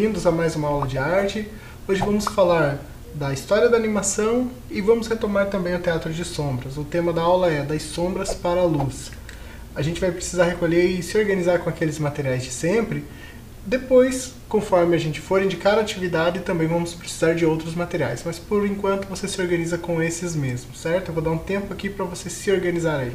bem-vindos a mais uma aula de arte. Hoje vamos falar da história da animação e vamos retomar também o teatro de sombras. O tema da aula é das sombras para a luz. A gente vai precisar recolher e se organizar com aqueles materiais de sempre. Depois, conforme a gente for indicar a atividade, também vamos precisar de outros materiais. Mas por enquanto você se organiza com esses mesmos, certo? Eu vou dar um tempo aqui para você se organizar aí.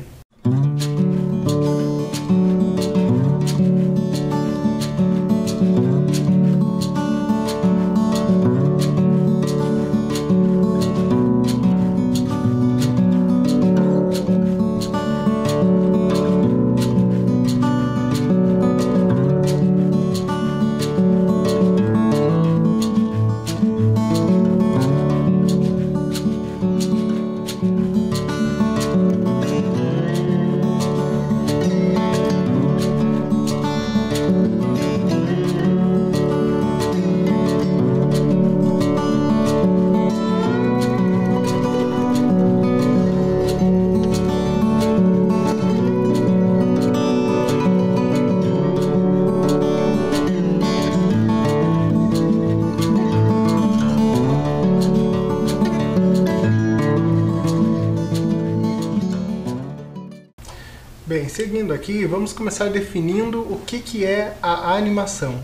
Bem, seguindo aqui, vamos começar definindo o que é a animação.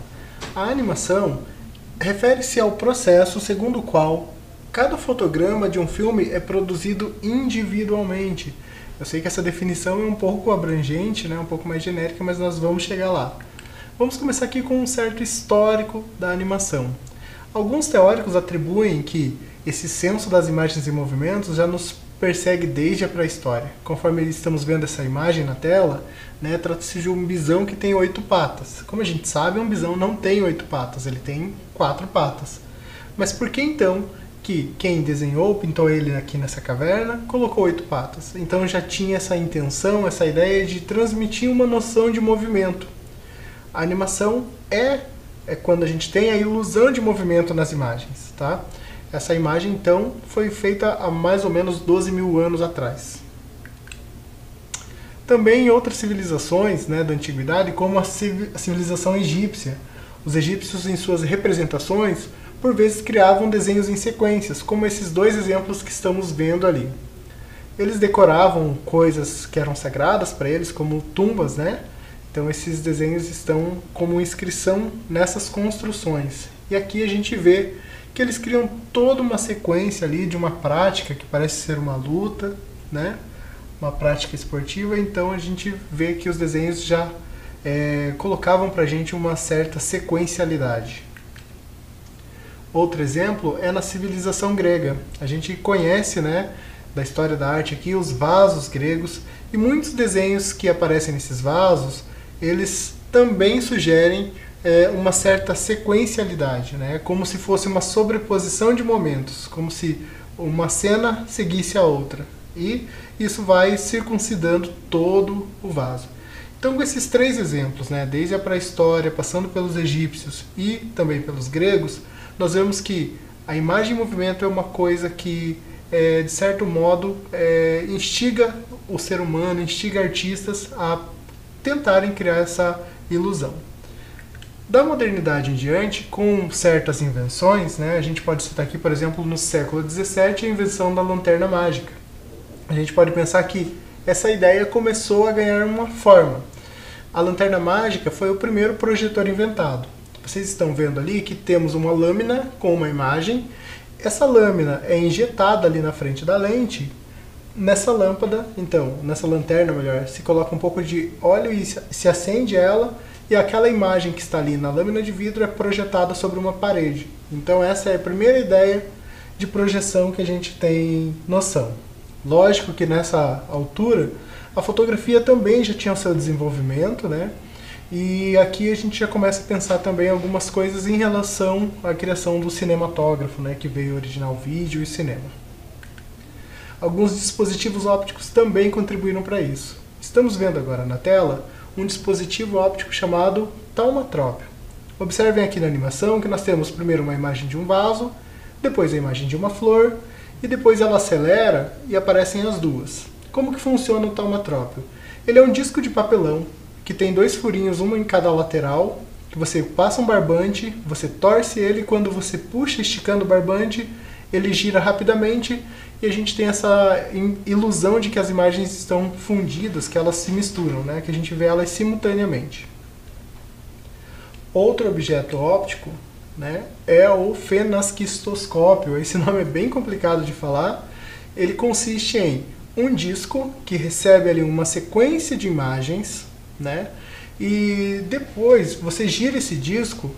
A animação refere-se ao processo segundo o qual cada fotograma de um filme é produzido individualmente. Eu sei que essa definição é um pouco abrangente, né, um pouco mais genérica, mas nós vamos chegar lá. Vamos começar aqui com um certo histórico da animação. Alguns teóricos atribuem que esse senso das imagens em movimentos já nos persegue desde a pré-história. Conforme estamos vendo essa imagem na tela, né, trata-se de um bisão que tem 8 patas. Como a gente sabe, um bisão não tem 8 patas, ele tem 4 patas. Mas por que então que quem desenhou, pintou ele aqui nessa caverna, colocou 8 patas? Então já tinha essa intenção, essa ideia de transmitir uma noção de movimento. A animação é quando a gente tem a ilusão de movimento nas imagens, tá? Essa imagem, então, foi feita há mais ou menos 12 mil anos atrás. Também em outras civilizações, né, da antiguidade, como a civilização egípcia, os egípcios, em suas representações, por vezes criavam desenhos em sequências, como esses dois exemplos que estamos vendo ali. Eles decoravam coisas que eram sagradas para eles, como tumbas, né? Então esses desenhos estão como inscrição nessas construções. E aqui a gente vê que eles criam toda uma sequência ali de uma prática que parece ser uma luta, né? Uma prática esportiva. Então a gente vê que os desenhos já colocavam para a gente uma certa sequencialidade. Outro exemplo é na civilização grega. A gente conhece, né, da história da arte aqui, os vasos gregos, e muitos desenhos que aparecem nesses vasos, eles também sugerem uma certa sequencialidade, né? Como se fosse uma sobreposição de momentos, como se uma cena seguisse a outra. E isso vai circuncidando todo o vaso. Então, com esses três exemplos, né, desde a pré-história, passando pelos egípcios e também pelos gregos, nós vemos que a imagem em movimento é uma coisa que, de certo modo, instiga o ser humano, instiga artistas a tentarem criar essa ilusão. Da modernidade em diante, com certas invenções, né, a gente pode citar aqui, por exemplo, no século XVII, a invenção da lanterna mágica. A gente pode pensar que essa ideia começou a ganhar uma forma. A lanterna mágica foi o primeiro projetor inventado. Vocês estão vendo ali que temos uma lâmina com uma imagem. Essa lâmina é injetada ali na frente da lente. Nessa lâmpada, então, nessa lanterna, melhor, se coloca um pouco de óleo e se acende ela, e aquela imagem que está ali na lâmina de vidro é projetada sobre uma parede. Então essa é a primeira ideia de projeção que a gente tem noção. Lógico que nessa altura a fotografia também já tinha o seu desenvolvimento, né? E aqui a gente já começa a pensar também algumas coisas em relação à criação do cinematógrafo, né? Que veio originar o vídeo e cinema. Alguns dispositivos ópticos também contribuíram para isso. Estamos vendo agora na tela um dispositivo óptico chamado taumatrópio. Observem aqui na animação que nós temos primeiro uma imagem de um vaso, depois a imagem de uma flor, e depois ela acelera e aparecem as duas. Como que funciona o taumatrópio? Ele é um disco de papelão que tem dois furinhos, um em cada lateral, que você passa um barbante, você torce ele, e quando você puxa esticando o barbante, ele gira rapidamente e a gente tem essa ilusão de que as imagens estão fundidas, que elas se misturam, né? Que a gente vê elas simultaneamente. Outro objeto óptico, né, é o fenasquistoscópio. Esse nome é bem complicado de falar. Ele consiste em um disco que recebe ali uma sequência de imagens, né, e depois você gira esse disco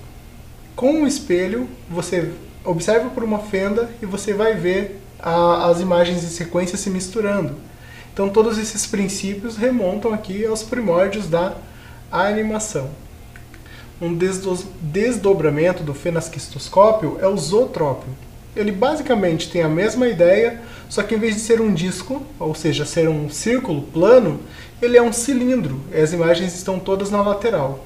com um espelho, você observa por uma fenda e você vai ver as imagens em sequência se misturando. Então todos esses princípios remontam aqui aos primórdios da animação. Um desdobramento do fenasquistoscópio é o zootrópio. Ele basicamente tem a mesma ideia, só que em vez de ser um disco, ou seja, ser um círculo plano, ele é um cilindro, e as imagens estão todas na lateral.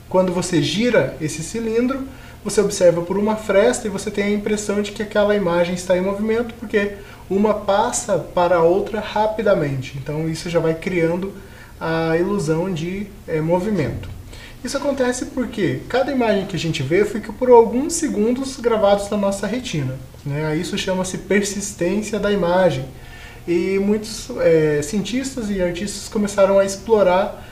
Quando você gira esse cilindro, você observa por uma fresta e você tem a impressão de que aquela imagem está em movimento, porque uma passa para a outra rapidamente. Então isso já vai criando a ilusão de movimento. Isso acontece porque cada imagem que a gente vê fica por alguns segundos gravados na nossa retina, né? Isso chama-se persistência da imagem. E muitos cientistas e artistas começaram a explorar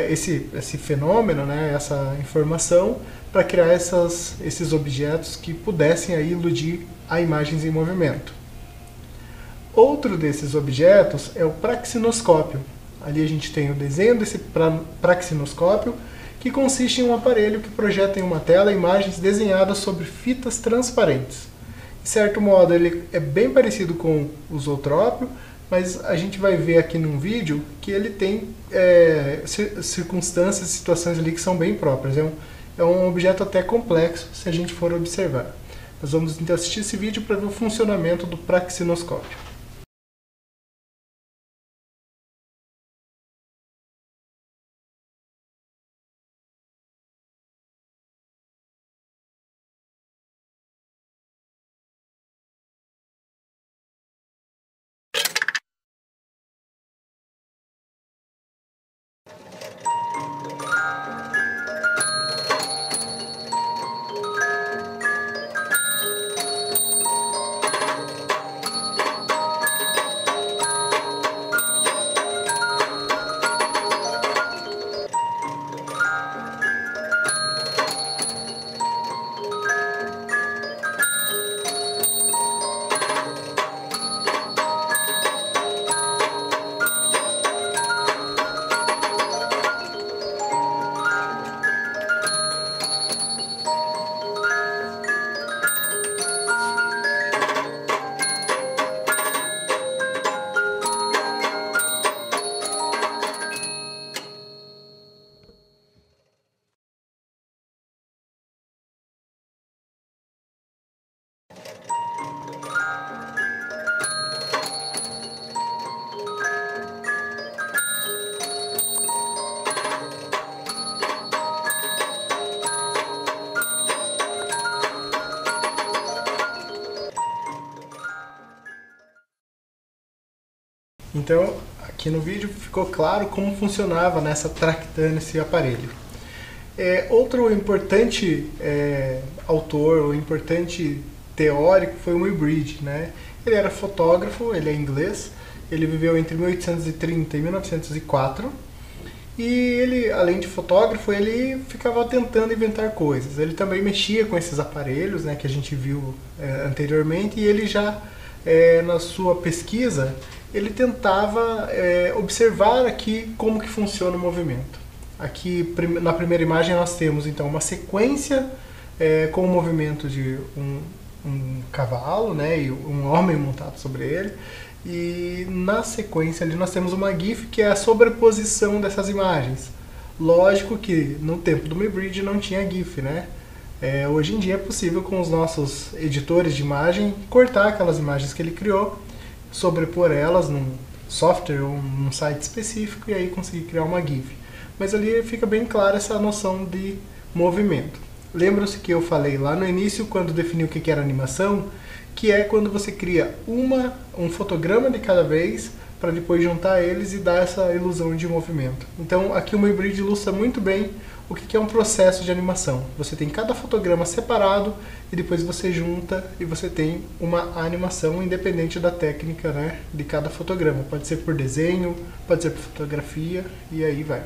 esse fenômeno, né, essa informação, para criar esses objetos que pudessem aí iludir a imagens em movimento. Outro desses objetos é o praxinoscópio. Ali a gente tem o desenho desse praxinoscópio, que consiste em um aparelho que projeta em uma tela imagens desenhadas sobre fitas transparentes. De certo modo, ele é bem parecido com o zootrópio, mas a gente vai ver aqui num vídeo que ele tem circunstâncias, situações ali que são bem próprias. É um objeto até complexo, se a gente for observar. Nós vamos então assistir esse vídeo para ver o funcionamento do praxinoscópio. Então, aqui no vídeo ficou claro como funcionava nessa tractando esse aparelho. Outro importante autor, ou importante teórico foi o Muybridge, né? Ele era fotógrafo, ele é inglês, ele viveu entre 1830 e 1904, e ele, além de fotógrafo, ele ficava tentando inventar coisas. Ele também mexia com esses aparelhos, né, que a gente viu anteriormente, e ele já, na sua pesquisa, ele tentava observar aqui como que funciona o movimento. Aqui na primeira imagem nós temos então uma sequência com o movimento de um cavalo, né, e um homem montado sobre ele, e na sequência ali nós temos uma GIF que é a sobreposição dessas imagens. Lógico que no tempo do Muybridge não tinha GIF, né? Hoje em dia é possível com os nossos editores de imagem cortar aquelas imagens que ele criou, sobrepor elas num software ou num site específico e aí conseguir criar uma GIF. Mas ali fica bem clara essa noção de movimento. Lembram-se que eu falei lá no início, quando defini o que era animação, que é quando você cria um fotograma de cada vez para depois juntar eles e dar essa ilusão de movimento. Então aqui o Muybridge ilustra muito bem o que é um processo de animação. Você tem cada fotograma separado e depois você junta e você tem uma animação independente da técnica, né, de cada fotograma. Pode ser por desenho, pode ser por fotografia e aí vai.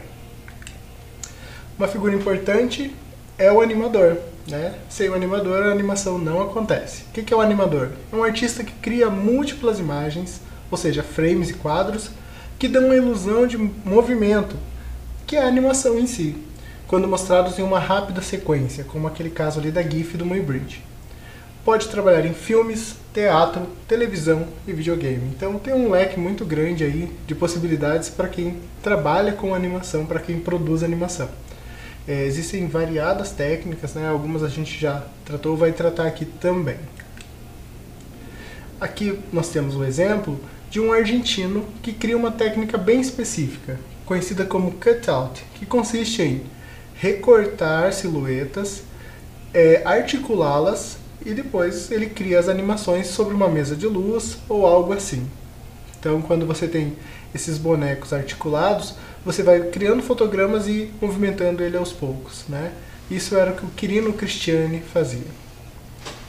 Uma figura importante é o animador, né? Sem o animador a animação não acontece. O que é o animador? É um artista que cria múltiplas imagens, ou seja, frames e quadros, que dão uma ilusão de movimento, que é a animação em si, quando mostrados em uma rápida sequência, como aquele caso ali da GIF do Muybridge. Pode trabalhar em filmes, teatro, televisão e videogame. Então tem um leque muito grande aí de possibilidades para quem trabalha com animação, para quem produz animação. Existem variadas técnicas, né? Algumas a gente já tratou, vai tratar aqui também. Aqui nós temos um exemplo de um argentino que cria uma técnica bem específica, conhecida como cutout, que consiste em recortar silhuetas, articulá-las e depois ele cria as animações sobre uma mesa de luz ou algo assim. Então, quando você tem esses bonecos articulados, você vai criando fotogramas e movimentando ele aos poucos, né? Isso era o que o Quirino Cristiani fazia.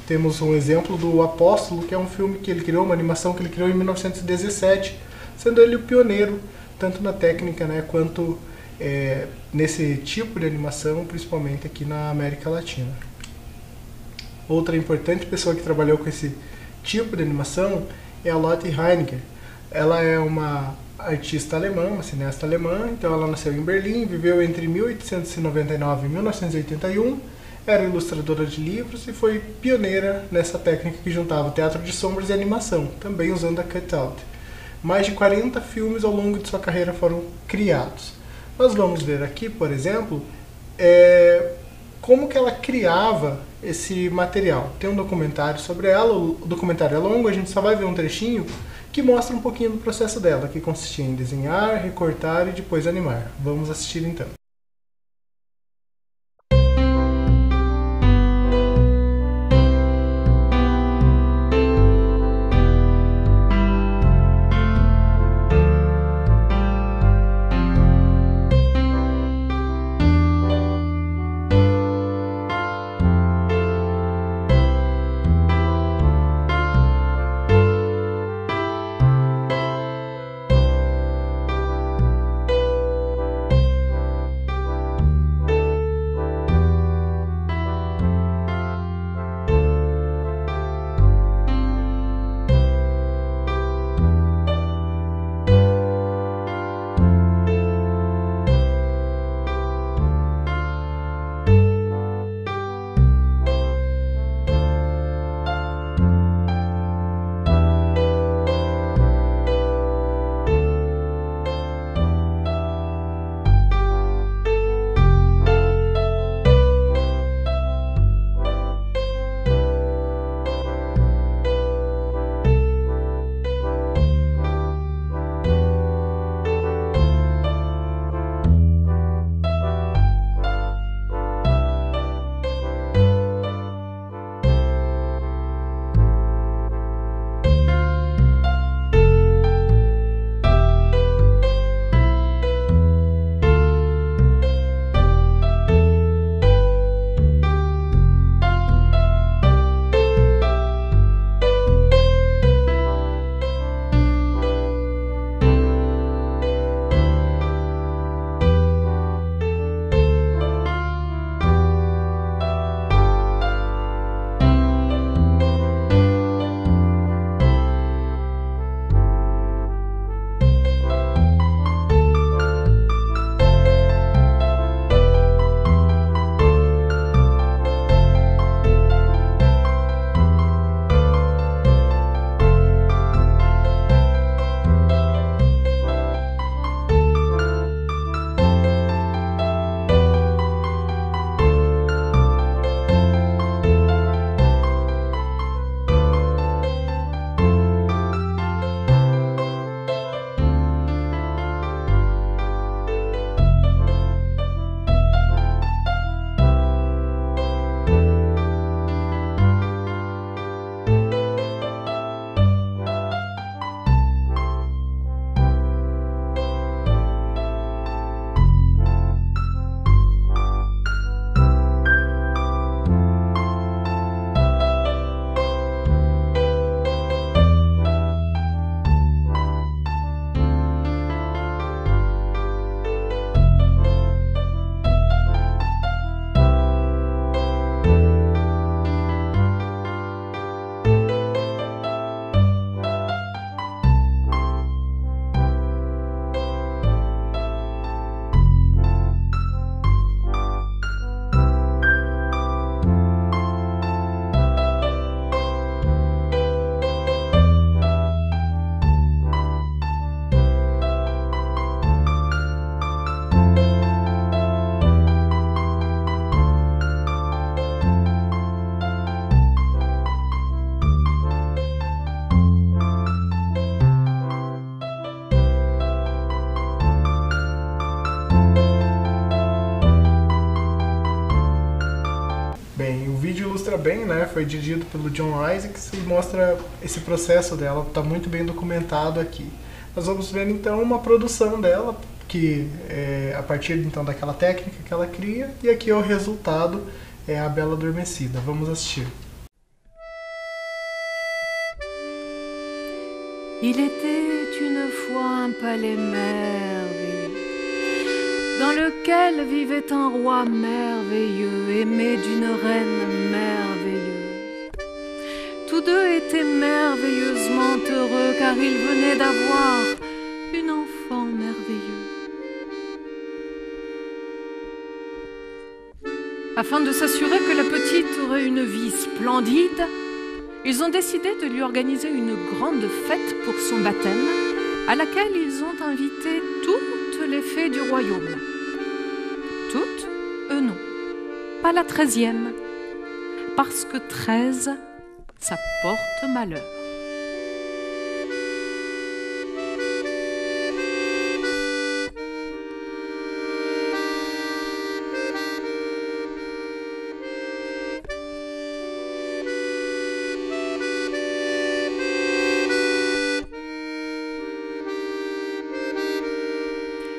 Temos um exemplo do Apóstolo, que é um filme que ele criou, uma animação que ele criou em 1917, sendo ele o pioneiro, tanto na técnica, né, quanto nesse tipo de animação, principalmente aqui na América Latina. Outra importante pessoa que trabalhou com esse tipo de animação é a Lotte Heinecker. Ela é uma artista alemã, uma cineasta alemã, então ela nasceu em Berlim, viveu entre 1899 e 1981, era ilustradora de livros e foi pioneira nessa técnica que juntava teatro de sombras e animação, também usando a cutout. Mais de 40 filmes ao longo de sua carreira foram criados. Nós vamos ver aqui, por exemplo, como que ela criava esse material. Tem um documentário sobre ela, o documentário é longo, a gente só vai ver um trechinho que mostra um pouquinho do processo dela, que consistia em desenhar, recortar e depois animar. Vamos assistir então. também, né? Foi dirigido pelo John Isaacs e mostra esse processo dela, está muito bem documentado aqui. Nós vamos ver então uma produção dela, que é a partir então daquela técnica que ela cria, e aqui é o resultado, é a Bela Adormecida. Vamos assistir. Il était une fois un palais merveilleux, dans lequel vivait un roi merveilleux, aimé d'une reine merveilleuse. Tous deux étaient merveilleusement heureux, car ils venaient d'avoir une enfant merveilleux. Afin de s'assurer que la petite aurait une vie splendide, ils ont décidé de lui organiser une grande fête pour son baptême, à laquelle ils ont invité toutes les fées du royaume. Toutes? Non. Pas la 13e. Parce que 13, ça porte malheur.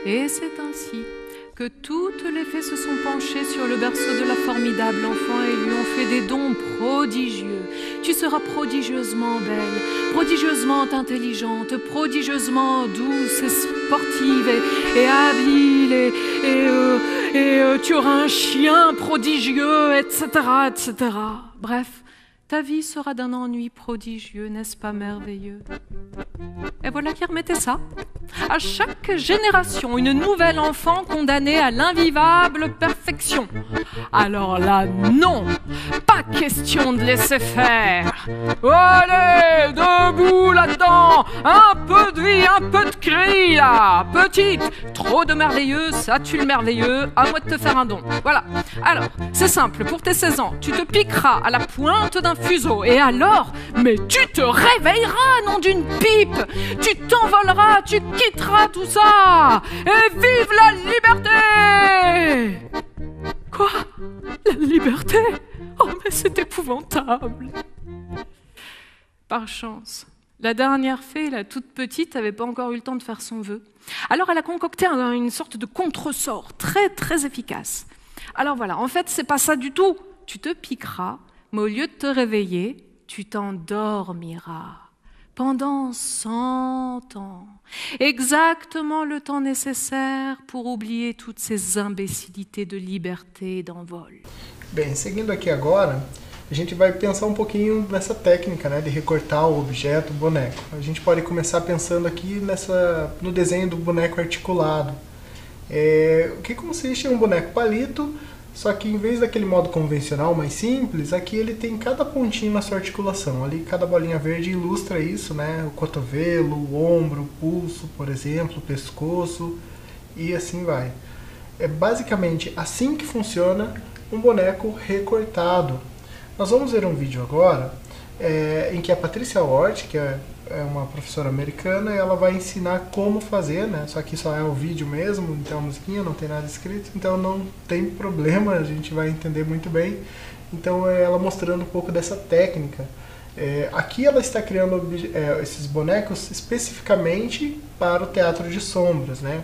Et c'est ainsi que toutes les fées se sont penchées sur le berceau de la formidable enfant et lui ont fait des dons prodigieux. Tu seras prodigieusement belle, prodigieusement intelligente, prodigieusement douce et sportive et habile et tu auras un chien prodigieux, etc., etc. Bref, ta vie sera d'un ennui prodigieux, n'est-ce pas merveilleux? Et voilà qui remettait ça. À chaque génération, une nouvelle enfant condamnée à l'invivable perfection. Alors là, non, pas question de laisser faire. Allez, debout là-dedans, un peu de vie, un peu de cri là. Petite, trop de merveilleux, ça tue le merveilleux, à moi de te faire un don. Voilà, alors, c'est simple, pour tes 16 ans, tu te piqueras à la pointe d'un fuseau. Et alors, mais tu te réveilleras, nom d'une pipe. Tu t'envoleras, tu quitteras tout ça. Et vive la liberté! Quoi? La liberté? Oh, mais c'est épouvantable. Par chance, la dernière fée, la toute petite, n'avait pas encore eu le temps de faire son vœu. Alors elle a concocté une sorte de contresort très très efficace. Alors voilà, en fait, c'est pas ça du tout. Tu te piqueras, mais au lieu de te réveiller, tu t'endormiras. Pendant 100 ans, exactement le temps nécessaire pour oublier toutes ces imbécilités de liberté et d'envol. Bem, seguindo aqui agora, a gente vai pensar um pouquinho nessa técnica, né, de recortar o objeto, o boneco. A gente pode começar pensando aqui no desenho do boneco articulado. O que consiste em um boneco palito, só que em vez daquele modo convencional mais simples, aqui ele tem cada pontinho na sua articulação. Ali cada bolinha verde ilustra isso, né? O cotovelo, o ombro, o pulso, por exemplo, o pescoço e assim vai. É basicamente assim que funciona um boneco recortado. Nós vamos ver um vídeo agora em que a Patricia Hort, que é uma professora americana, ela vai ensinar como fazer, né? Só que só é o vídeo mesmo, então a musiquinha não tem nada escrito, então não tem problema, a gente vai entender muito bem. Então ela mostrando um pouco dessa técnica. Aqui ela está criando esses bonecos especificamente para o teatro de sombras, né?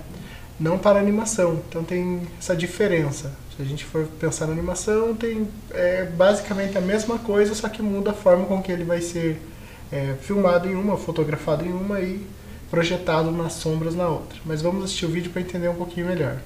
Não para animação, então tem essa diferença. Se a gente for pensar na animação, tem basicamente a mesma coisa, só que muda a forma com que ele vai ser filmado em uma, fotografado em uma e projetado nas sombras na outra. Mas vamos assistir o vídeo para entender um pouquinho melhor.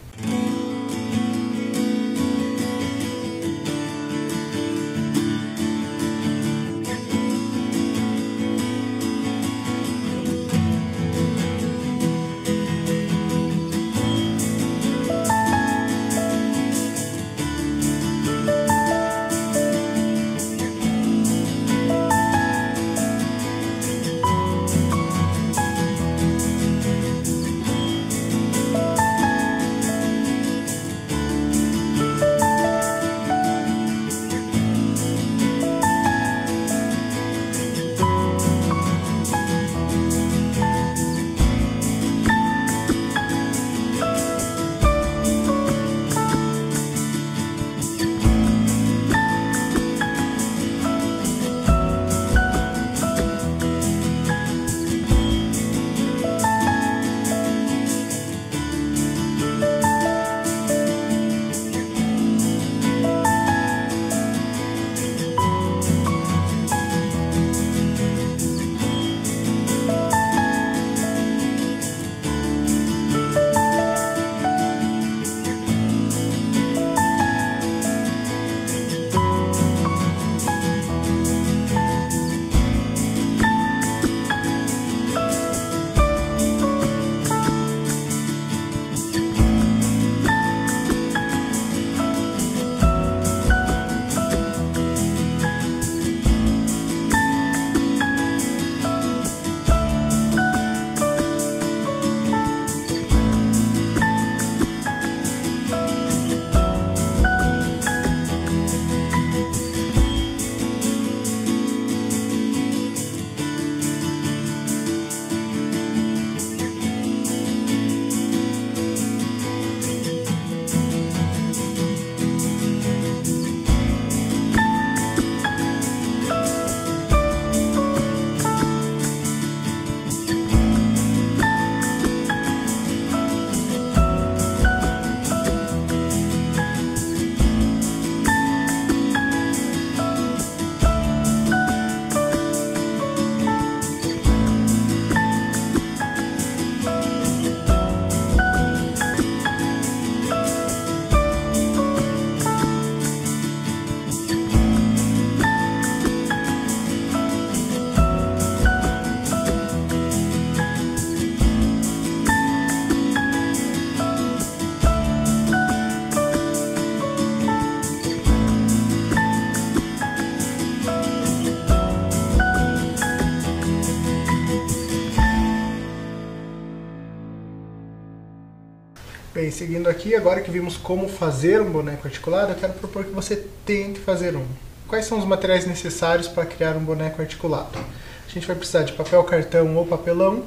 Bem, seguindo aqui, agora que vimos como fazer um boneco articulado, eu quero propor que você tente fazer um. Quais são os materiais necessários para criar um boneco articulado? A gente vai precisar de papel cartão ou papelão,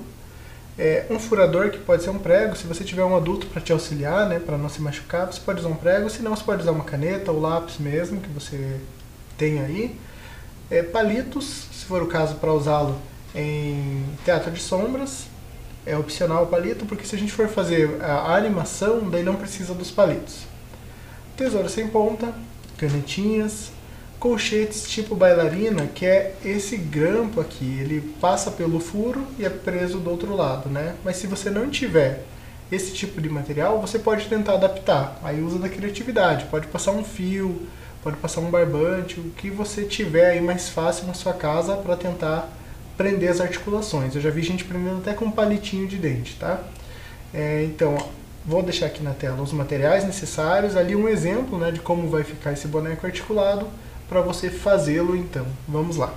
um furador, que pode ser um prego. Se você tiver um adulto para te auxiliar, né, para não se machucar, você pode usar um prego, se não, você pode usar uma caneta ou lápis mesmo, que você tem aí. Palitos, se for o caso, para usá-lo em teatro de sombras. É opcional o palito, porque se a gente for fazer a animação, daí não precisa dos palitos. Tesoura sem ponta, canetinhas, colchetes tipo bailarina, que é esse grampo aqui, ele passa pelo furo e é preso do outro lado, né? Mas se você não tiver esse tipo de material, você pode tentar adaptar. Aí usa da criatividade, pode passar um fio, pode passar um barbante, o que você tiver aí mais fácil na sua casa para tentar prender as articulações. Eu já vi gente prendendo até com um palitinho de dente, tá? Então, vou deixar aqui na tela os materiais necessários, ali um exemplo, né, de como vai ficar esse boneco articulado, para você fazê-lo então. Vamos lá!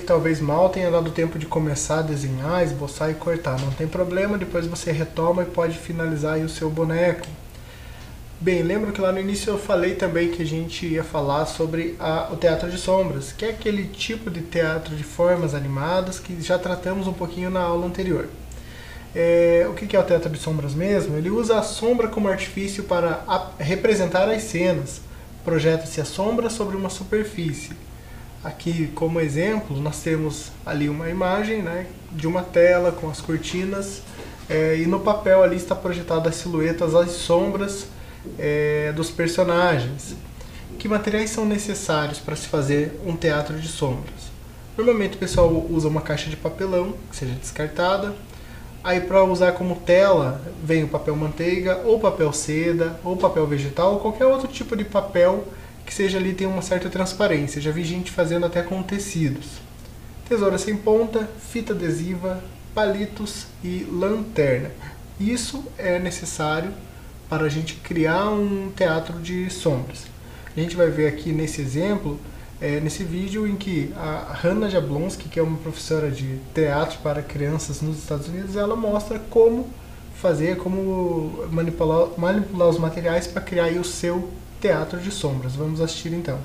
talvez mal tenha dado tempo de começar a desenhar, esboçar e cortar. Não tem problema, depois você retoma e pode finalizar aí o seu boneco. Bem, lembro que lá no início eu falei também que a gente ia falar sobre o teatro de sombras, que é aquele tipo de teatro de formas animadas que já tratamos um pouquinho na aula anterior. O que é o teatro de sombras mesmo? Ele usa a sombra como artifício para representar as cenas. Projeta-se a sombra sobre uma superfície. Aqui, como exemplo, nós temos ali uma imagem, né, de uma tela com as cortinas, e no papel ali está projetada as silhuetas, as sombras dos personagens. Que materiais são necessários para se fazer um teatro de sombras? Normalmente o pessoal usa uma caixa de papelão, que seja descartada. Aí para usar como tela, vem o papel manteiga, ou papel seda, ou papel vegetal, ou qualquer outro tipo de papel que seja ali, tem uma certa transparência. Já vi gente fazendo até com tecidos. Tesoura sem ponta, fita adesiva, palitos e lanterna. Isso é necessário para a gente criar um teatro de sombras. A gente vai ver aqui nesse exemplo, nesse vídeo, em que a Hannah Jablonski, que é uma professora de teatro para crianças nos Estados Unidos, ela mostra como fazer, como manipular os materiais para criar aí o seu teatro de sombras. Vamos assistir então.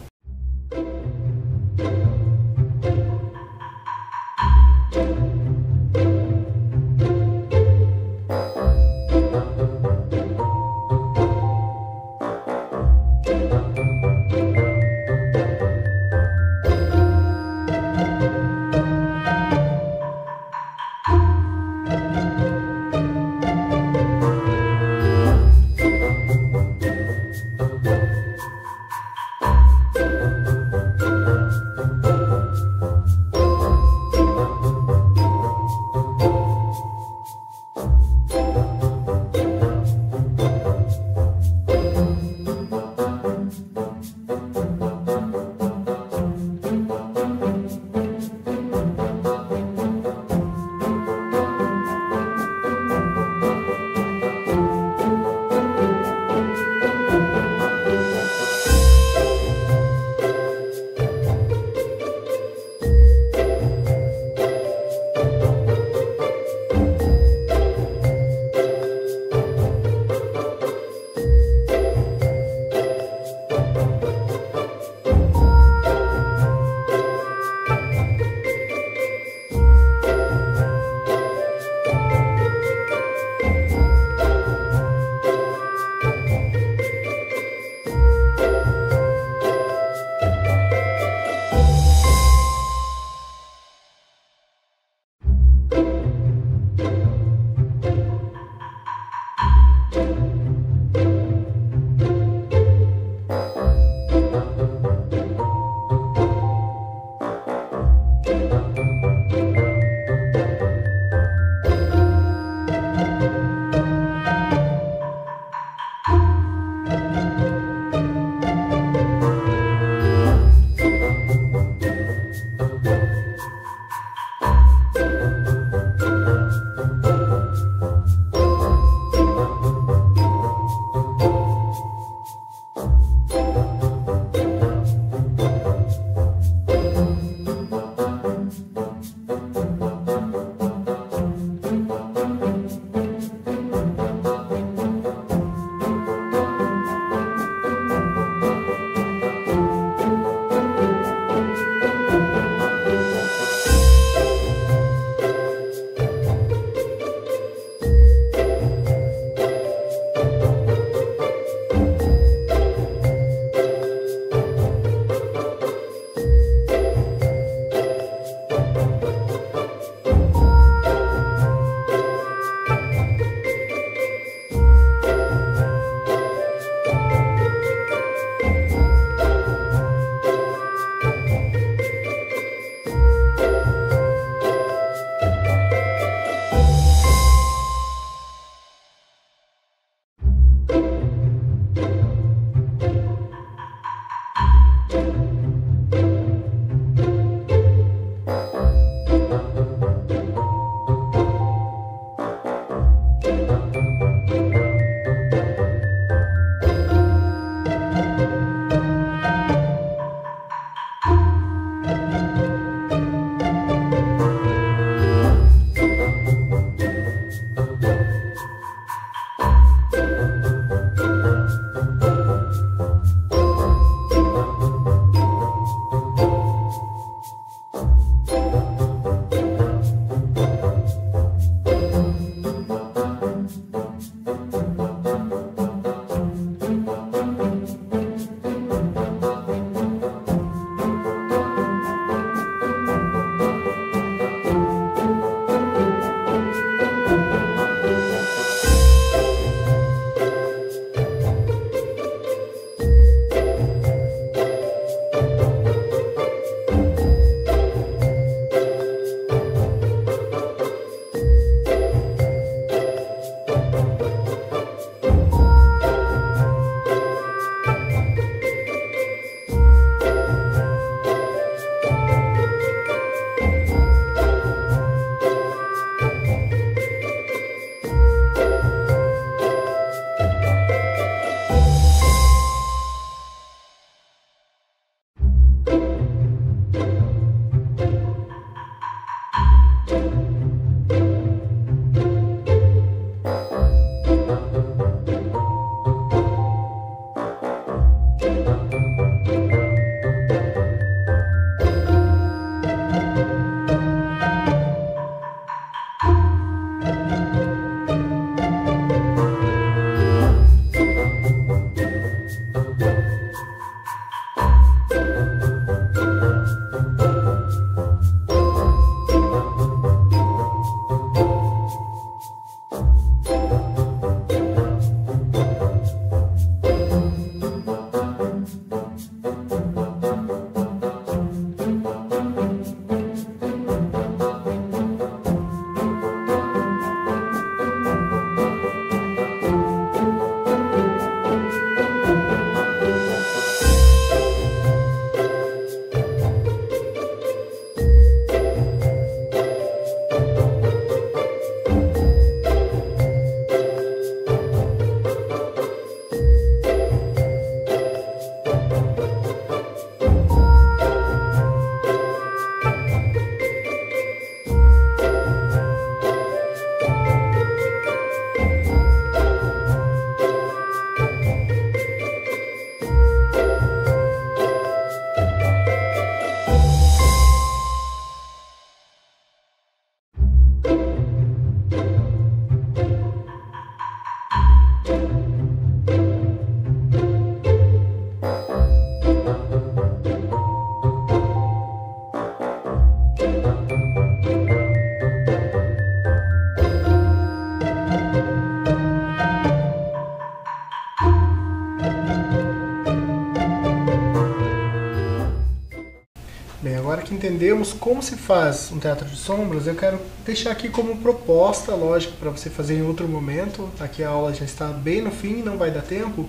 Bem, agora que entendemos como se faz um teatro de sombras, eu quero deixar aqui como proposta, lógico, para você fazer em outro momento. Aqui a aula já está bem no fim, não vai dar tempo,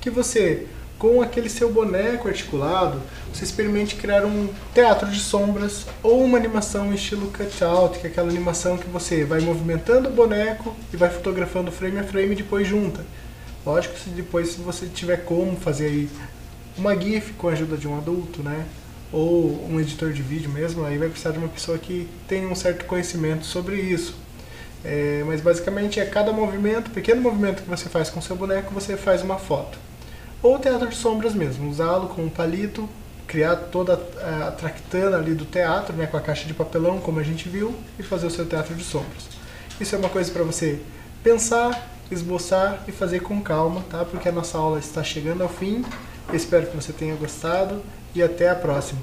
que você, com aquele seu boneco articulado, você experimente criar um teatro de sombras ou uma animação em estilo cutout, que é aquela animação que você vai movimentando o boneco e vai fotografando frame a frame e depois junta. Lógico, se depois se você tiver como fazer aí uma GIF com a ajuda de um adulto, né? Ou um editor de vídeo mesmo, aí vai precisar de uma pessoa que tenha um certo conhecimento sobre isso. Mas basicamente é cada movimento, pequeno movimento que você faz com o seu boneco, você faz uma foto. Ou teatro de sombras mesmo, usá-lo com um palito, criar toda a tractana ali do teatro, né, com a caixa de papelão, como a gente viu, e fazer o seu teatro de sombras. Isso é uma coisa para você pensar, esboçar e fazer com calma, tá? Porque a nossa aula está chegando ao fim. Eu espero que você tenha gostado e até a próxima.